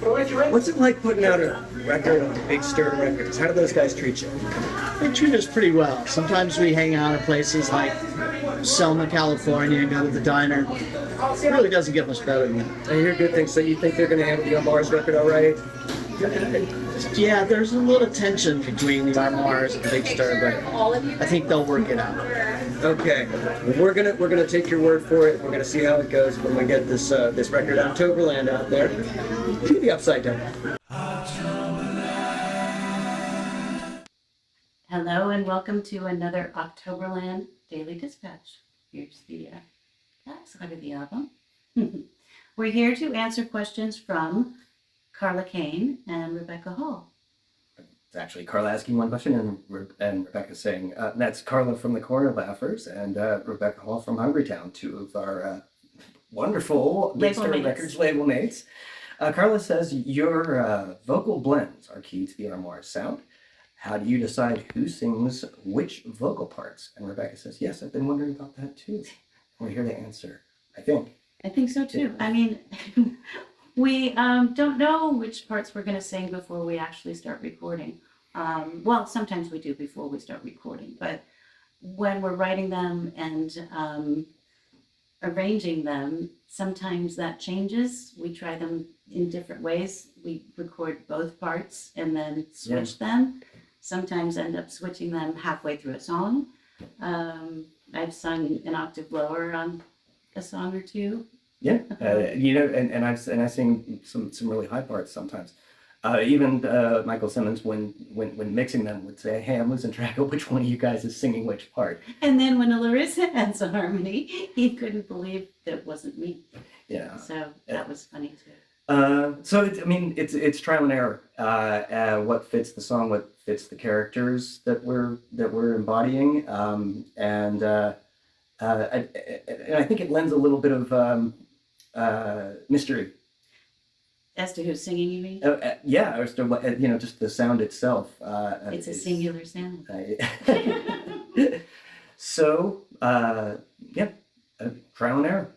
What's it like putting out a record on Big Stir Records? How do those guys treat you? They treat us pretty well. Sometimes we hang out at places like Selma, California, and go to the diner. It really doesn't get much better than that. I hear good things. So you think they're going to handle the Armoires record all right? Yeah, there's a little tension between the Armoires and the Big Stir, but I think they'll work it out. Okay, we're gonna take your word for it. We're gonna see how it goes when we get this this record Octoberland out there. Keep the upside down. Hello and welcome to another Octoberland Daily Dispatch. Here's the backside of the album. We're here to answer questions from Carla Kane and Rebecca Hall. It's actually Carla asking one question and Rebecca saying, that's Carla from the Corner Laughers and Rebecca Hall from Hungrytown, two of our wonderful Big Stir Records label mates. Carla says, your vocal blends are key to the Armoires sound. How do you decide who sings which vocal parts? And Rebecca says, yes, I've been wondering about that too. We're here to answer, I think. I think so too. I mean, we don't know which parts we're going to sing before we actually start recording. Well, sometimes we do before we start recording, but when we're writing them and arranging them, sometimes that changes. We try them in different ways. We record both parts and then switch them. Sometimes end up switching them halfway through a song. I've sung an octave lower on a song or two. Yeah, and I sing some really high parts sometimes. Even Michael Simmons, when mixing them, would say, "Hey, I'm losing track of which one of you guys is singing which part." And then when Larysa adds a harmony, he couldn't believe that wasn't me. Yeah. So that was funny too. So it's trial and error. What fits the song, what fits the characters that we're embodying, and I think it lends a little bit of mystery. As to who's singing, you mean? Yeah, or just the sound itself. It's a singular sound. So, trial and error.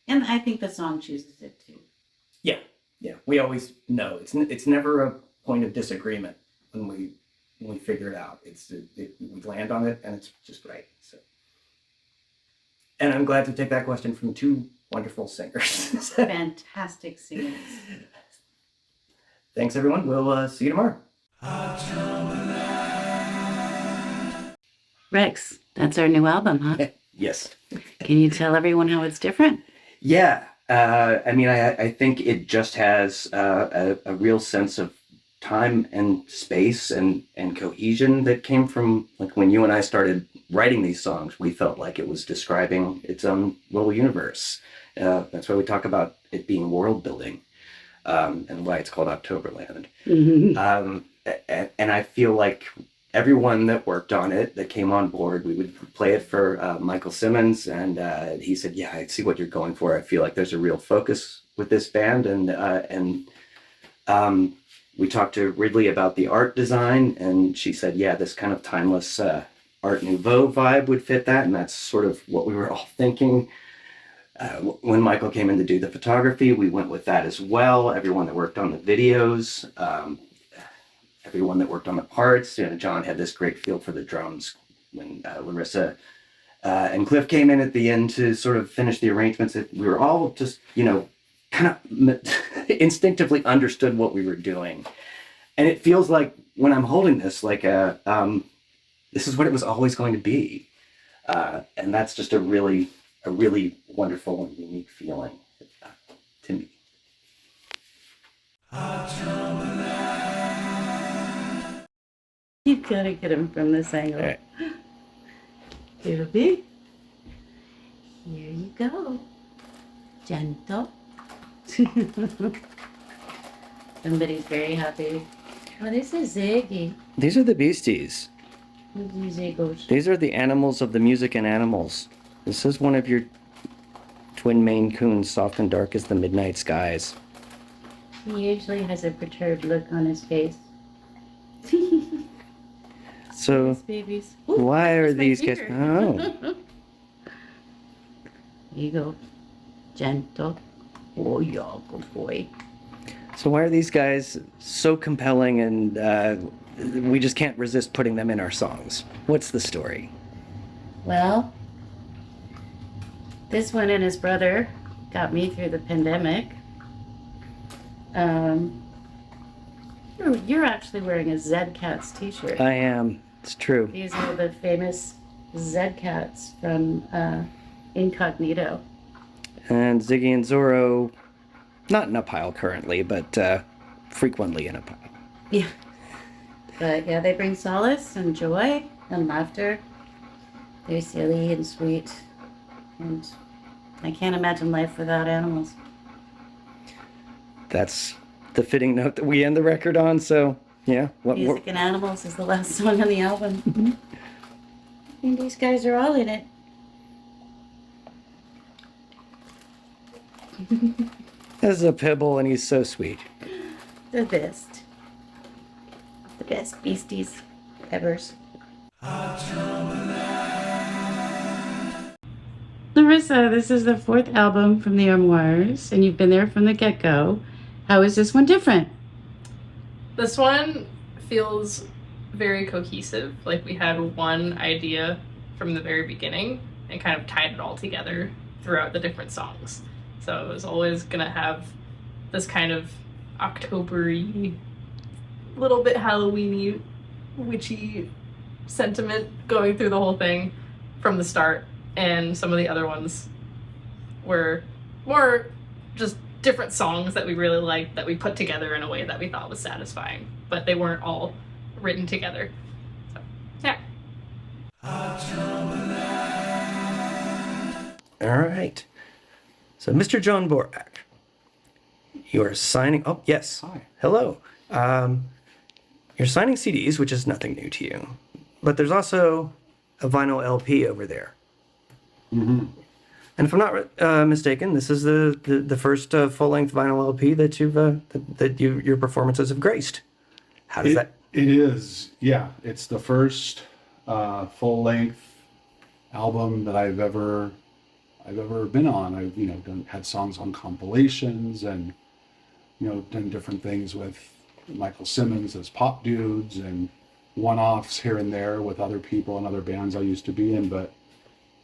And I think the song chooses it too. Yeah. We always know it's never a point of disagreement when we figure it out. We land on it and it's just right. So, and I'm glad to take that question from two wonderful singers. Fantastic singers. Thanks, everyone. We'll see you tomorrow. Rex, that's our new album, huh? Yes. Can you tell everyone how it's different? Yeah. I think it just has a real sense of time and space and cohesion that came from, like, when you and I started writing these songs, we felt like it was describing its own little universe. That's why we talk about it being world building, and why it's called Octoberland. Mm-hmm. And I feel like everyone that worked on it, that came on board, we would play it for Michael Simmons, and he said, "Yeah, I see what you're going for. I feel like there's a real focus with this band." And we talked to Ridley about the art design, and she said, "Yeah, this kind of timeless Art Nouveau vibe would fit that," and that's sort of what we were all thinking. When Michael came in to do the photography, we went with that as well. Everyone that worked on the videos, everyone that worked on the parts. John had this great feel for the drums. When Larysa and Cliff came in at the end to sort of finish the arrangements, we were all just, kind of instinctively understood what we were doing. And it feels like when I'm holding this, like this is what it was always going to be. And that's just a really wonderful and unique feeling to me. You've got to get him from this angle. All right. Here be. Here you go. Gentle. Somebody's very happy. Oh, this is Ziggy. These are the Beasties. These Ziggos. These are the animals of the music and animals. This is one of your twin Maine Coons, soft and dark as the midnight skies. He usually has a perturbed look on his face. So, Babies. why are that's my these guys... finger. Oh. Here you go. Gentle. Oh, yeah, good boy. So why are these guys so compelling and we just can't resist putting them in our songs? What's the story? Well, this one and his brother got me through the pandemic. You're actually wearing a Zed Cats t-shirt. I am. It's true. These are the famous Zed Cats from Incognito. And Ziggy and Zorro, not in a pile currently, but frequently in a pile. Yeah. But yeah, they bring solace and joy and laughter. They're silly and sweet. And I can't imagine life without animals. That's the fitting note that we end the record on, so yeah. Music and Animals is the last song on the album. And these guys are all in it. This is a pibble, and he's so sweet. The best. The best beasties evers. Larysa, this is the 4th album from the Armoires, and you've been there from the get-go. How is this one different? This one feels very cohesive. Like we had one idea from the very beginning and kind of tied it all together throughout the different songs. So it was always gonna have this kind of October-y, little bit Halloween-y, witchy sentiment going through the whole thing from the start. And some of the other ones were more just different songs that we really liked that we put together in a way that we thought was satisfying, but they weren't all written together. So, yeah. All right. So, Mr. John Borak, you are signing. Oh, yes. Hi. Hello. You're signing CDs, which is nothing new to you, but there's also a vinyl LP over there. Mm-hmm. And if I'm not mistaken, this is the first full-length vinyl LP that your performances have graced. How does that? It is, yeah. It's the first full-length album that I've ever been on. I've had songs on compilations and done different things with Michael Simmons as pop dudes and one-offs here and there with other people and other bands I used to be in, but.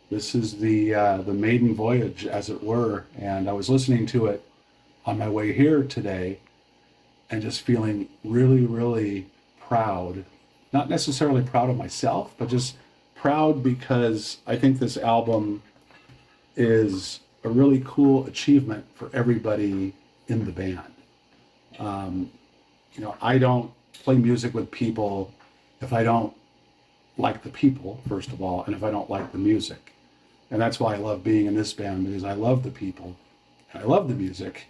This is the maiden voyage, as it were, and I was listening to it on my way here today and just feeling really, really proud. Not necessarily proud of myself, but just proud because I think this album is a really cool achievement for everybody in the band. I don't play music with people if I don't like the people, first of all, and if I don't like the music. And that's why I love being in this band, because I love the people, and I love the music,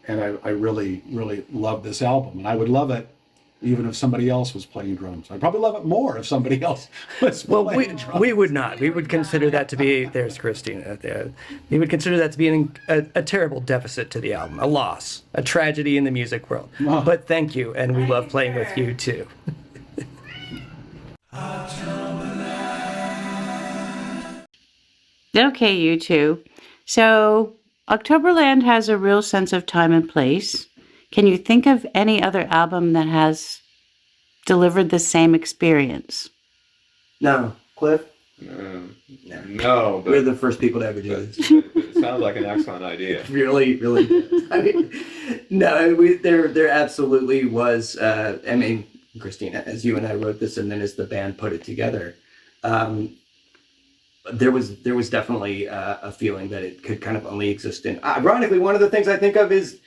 and I really, really love this album. And I would love it even if somebody else was playing drums. I'd probably love it more if somebody else was playing drums. We would not. We would consider that to be, there's Christina. We would consider that to be a terrible deficit to the album, a loss, a tragedy in the music world. Oh. But thank you, and we love playing with you too. Okay, you two. So, Octoberland has a real sense of time and place. Can you think of any other album that has delivered the same experience? No. Cliff? No, but We're the first people to ever do this. it sounds like an excellent idea. Really, really. I mean, no, there absolutely was. I mean, Christina, as you and I wrote this, and then as the band put it together, there was definitely a feeling that it could kind of only exist in. Ironically, one of the things I think of is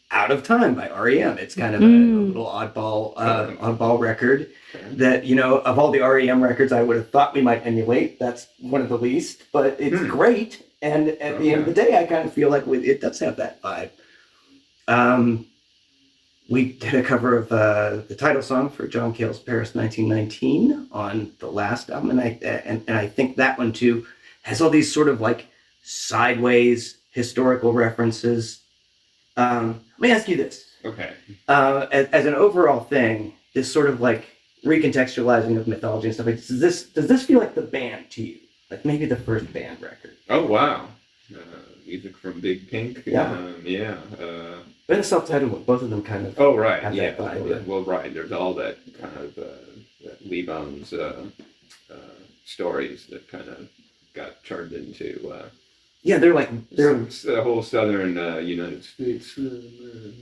"Out of Time" by REM. It's kind of a little oddball record that, of all the REM records I would have thought we might emulate, that's one of the least, but it's great. And at the end of the day, I kind of feel like it does have that vibe. We did a cover of the title song for John Cale's Paris 1919 on the last album, and I think that one too has all these sort of like sideways historical references. Let me ask you this. Okay. As an overall thing, this sort of like recontextualizing of mythology and stuff, like, does this feel like the band to you? Like maybe the first band record? Oh wow. Music from Big Pink. Yeah. Yeah. But a self-titled one, both of them kind of. Oh, right. Have Yeah. that vibe, Well, right. There's all that kind of Lee Bones stories that kind of got turned into Yeah, they're the whole southern United States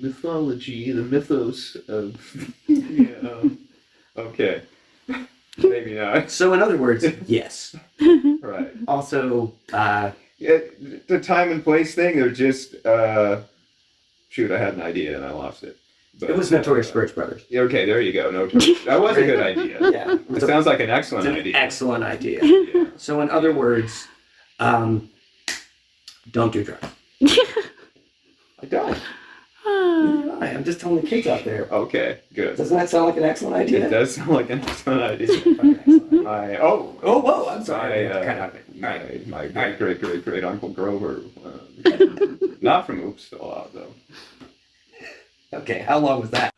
mythology, the mythos of. Yeah. Okay. Maybe not. so. In other words, yes. Right. Also, Yeah, the time and place thing, they're just shoot, I had an idea and I lost it. But, it was Notorious Birch Brothers. Yeah, okay, there you go. No, that was a good idea. Yeah, It sounds like an excellent it's an idea. excellent idea. Yeah. So, in other words, don't do drugs. I don't. I'm just telling the kids out there. Okay, good. Doesn't that sound like an excellent idea? It does sound like an excellent idea. My whoa! I'm sorry. my great uncle Grover, not from Oops, still out though. Okay, how long was that?